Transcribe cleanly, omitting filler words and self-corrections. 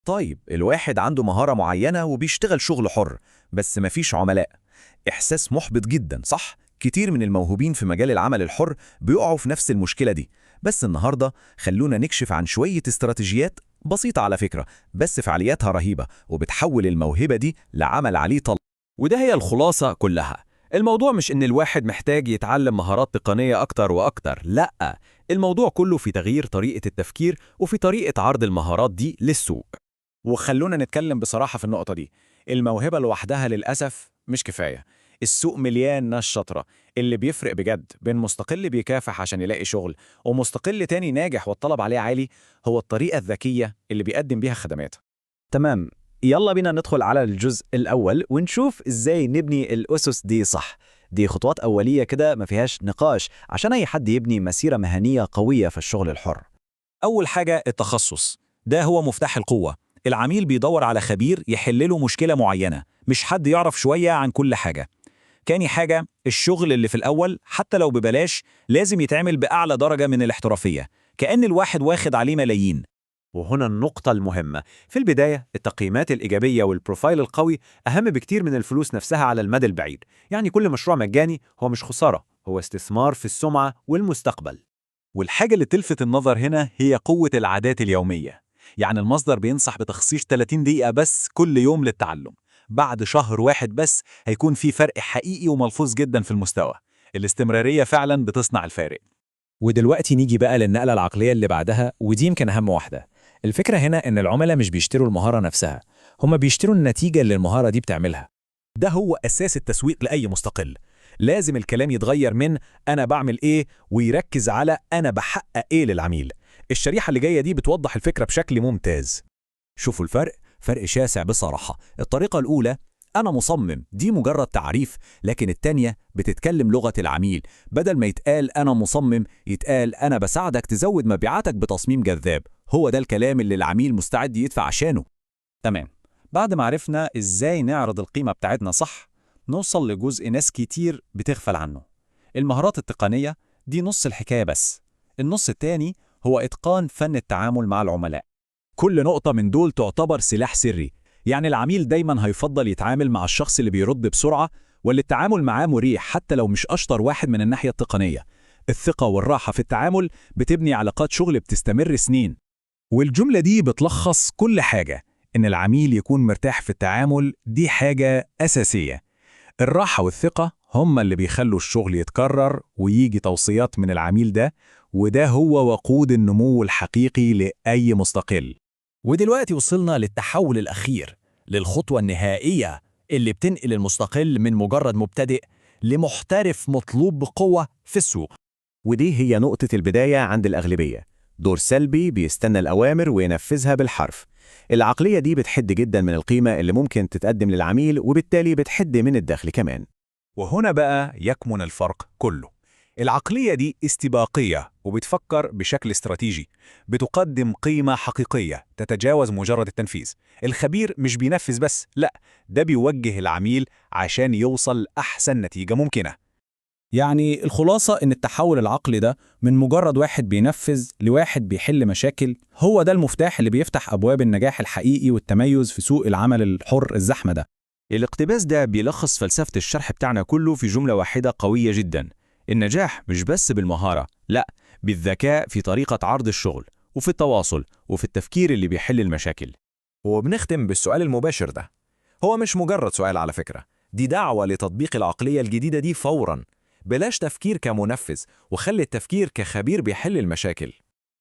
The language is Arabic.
طيب الواحد عنده مهارة معينة وبيشتغل شغل حر، بس مفيش عملاء. إحساس محبط جدا، صح؟ كتير من الموهوبين في مجال العمل الحر بيقعوا في نفس المشكلة دي. بس النهاردة خلونا نكشف عن شوية استراتيجيات بسيطة على فكرة، بس فعالياتها رهيبة وبتحول الموهبة دي لعمل عليه طلب. وده هي الخلاصة كلها. الموضوع مش إن الواحد محتاج يتعلم مهارات تقنية أكتر وأكتر، لأ. الموضوع كله في تغيير طريقة التفكير وفي طريقة عرض المهارات دي للسوق. وخلونا نتكلم بصراحة في النقطة دي. الموهبة لوحدها للأسف مش كفاية. السوق مليان ناس شاطرة. اللي بيفرق بجد بين مستقل بيكافح عشان يلاقي شغل ومستقل تاني ناجح والطلب عليه عالي هو الطريقة الذكية اللي بيقدم بيها خدمات. تمام، يلا بينا ندخل على الجزء الأول ونشوف إزاي نبني الأسس دي صح. دي خطوات أولية كده ما فيهاش نقاش عشان أي حد يبني مسيرة مهنية قوية في الشغل الحر. أول حاجة التخصص، ده هو مفتاح القوة. العميل بيدور على خبير يحل له مشكلة معينة، مش حد يعرف شوية عن كل حاجة. تاني حاجة، الشغل اللي في الأول حتى لو ببلاش لازم يتعمل بأعلى درجة من الاحترافية، كأن الواحد واخد عليه ملايين. وهنا النقطة المهمة. في البداية التقييمات الإيجابية والبروفايل القوي أهم بكتير من الفلوس نفسها على المدى البعيد. يعني كل مشروع مجاني هو مش خسارة، هو استثمار في السمعة والمستقبل. والحاجة اللي تلفت النظر هنا هي قوة العادات اليومية. يعني المصدر بينصح بتخصيص 30 دقيقة بس كل يوم للتعلم. بعد شهر واحد بس هيكون في فرق حقيقي وملحوظ جدا في المستوى. الاستمرارية فعلا بتصنع الفارق. ودلوقتي نيجي بقى للنقلة العقلية اللي بعدها، ودي يمكن أهم واحدة. الفكرة هنا إن العملاء مش بيشتروا المهارة نفسها، هم بيشتروا النتيجة اللي المهارة دي بتعملها. ده هو أساس التسويق لأي مستقل. لازم الكلام يتغير من أنا بعمل إيه ويركز على أنا بحقق إيه للعميل. الشريحة اللي جاية دي بتوضح الفكرة بشكل ممتاز. شوفوا الفرق، فرق شاسع بصراحة. الطريقة الأولى أنا مصمم، دي مجرد تعريف، لكن التانية بتتكلم لغة العميل. بدل ما يتقال أنا مصمم يتقال أنا بساعدك تزود مبيعاتك بتصميم جذاب. هو ده الكلام اللي العميل مستعد يدفع عشانه. تمام، بعد ما عرفنا إزاي نعرض القيمة بتاعتنا صح، نوصل لجزء ناس كتير بتغفل عنه. المهارات التقنية دي نص الحكاية بس. النص التاني هو إتقان فن التعامل مع العملاء. كل نقطة من دول تعتبر سلاح سري. يعني العميل دايما هيفضل يتعامل مع الشخص اللي بيرد بسرعة واللي التعامل معاه مريح حتى لو مش أشطر واحد من الناحية التقنية. الثقة والراحة في التعامل بتبني علاقات شغل بتستمر سنين. والجملة دي بتلخص كل حاجة. إن العميل يكون مرتاح في التعامل دي حاجة أساسية. الراحة والثقة هم اللي بيخلوا الشغل يتكرر ويجي توصيات من العميل ده، وده هو وقود النمو الحقيقي لأي مستقل. ودلوقتي وصلنا للتحول الأخير، للخطوة النهائية اللي بتنقل المستقل من مجرد مبتدئ لمحترف مطلوب بقوة في السوق. ودي هي نقطة البداية عند الأغلبية. دور سلبي بيستنى الأوامر وينفذها بالحرف. العقلية دي بتحد جدا من القيمة اللي ممكن تتقدم للعميل، وبالتالي بتحد من الدخل كمان. وهنا بقى يكمن الفرق كله. العقلية دي استباقية وبتفكر بشكل استراتيجي، بتقدم قيمة حقيقية تتجاوز مجرد التنفيذ. الخبير مش بينفذ بس، لا، ده بيوجه العميل عشان يوصل أحسن نتيجة ممكنة. يعني الخلاصة إن التحول العقلي ده من مجرد واحد بينفذ لواحد بيحل مشاكل، هو ده المفتاح اللي بيفتح أبواب النجاح الحقيقي والتميز في سوق العمل الحر الزحمة ده. الاقتباس ده بيلخص فلسفة الشرح بتاعنا كله في جملة واحدة قوية جدا. النجاح مش بس بالمهارة، لا، بالذكاء في طريقة عرض الشغل وفي التواصل وفي التفكير اللي بيحل المشاكل. وبنختم بالسؤال المباشر ده. هو مش مجرد سؤال على فكرة، دي دعوة لتطبيق العقلية الجديدة دي فوراً. بلاش تفكير كمنفذ وخلي التفكير كخبير بيحل المشاكل.